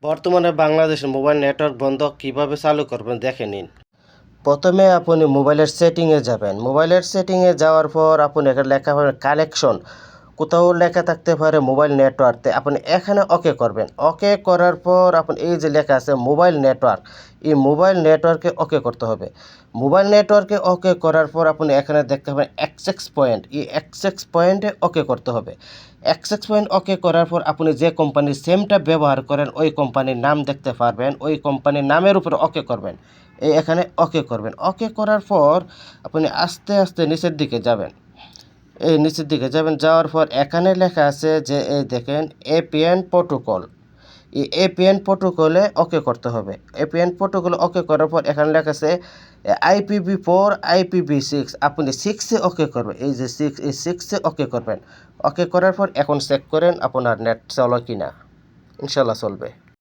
বর্তমানে বাংলাদেশে mobile network বন্ধ কিভাবে চালু করবেন দেখে নিন। প্রথমে আপনি মোবাইলের সেটিংয়ে যাবেন। মোবাইলের সেটিংয়ে যাওয়ার পর আপনি এখানে লেখা পাবেন কালেকশন। কোথাও লেখা থাকতে পারে মোবাইল নেটওয়ার্ক। আপনি এখানে ওকে করবেন। ওকে করার পর আপনি এই যে লেখা আছে মোবাইল নেটওয়ার্ক, এই মোবাইল নেটওয়ার্কে ওকে করতে হবে। মোবাইল নেটওয়ার্কে ওকে করার পর আপনি এখানে দেখতে পাবেন অ্যাক্সেস পয়েন্ট, এই অ্যাক্সেস পয়েন্টে ওকে করতে হবে। অ্যাক্সেস পয়েন্ট ওকে করার পর আপনি যে কোম্পানির সিমটা ব্যবহার করেন ওই কোম্পানির নাম দেখতে পারবেন, ওই কোম্পানির নামের উপর ওকে করবেন। এই এখানে ওকে করবেন। ওকে করার পর আপনি আস্তে আস্তে নিচের দিকে যাবেন। এই নিচের দিকে যাবেন, যাওয়ার পর এখানে লেখা আছে যে এই দেখেন এপিএন প্রোটোকল। এই এপিএন প্রোটোকলে ওকে করতে হবে। এপিএন প্রোটোকলে ওকে করার পর এখানে লেখা আছে IPv4 IPv6, আপনি 6-এ ওকে করবেন। এই যে 6, এই 6-এ ওকে করবেন। ওকে করার পর এখন চেক করেন আপনার নেট চলে কিনা। ইনশাল্লাহ চলবে।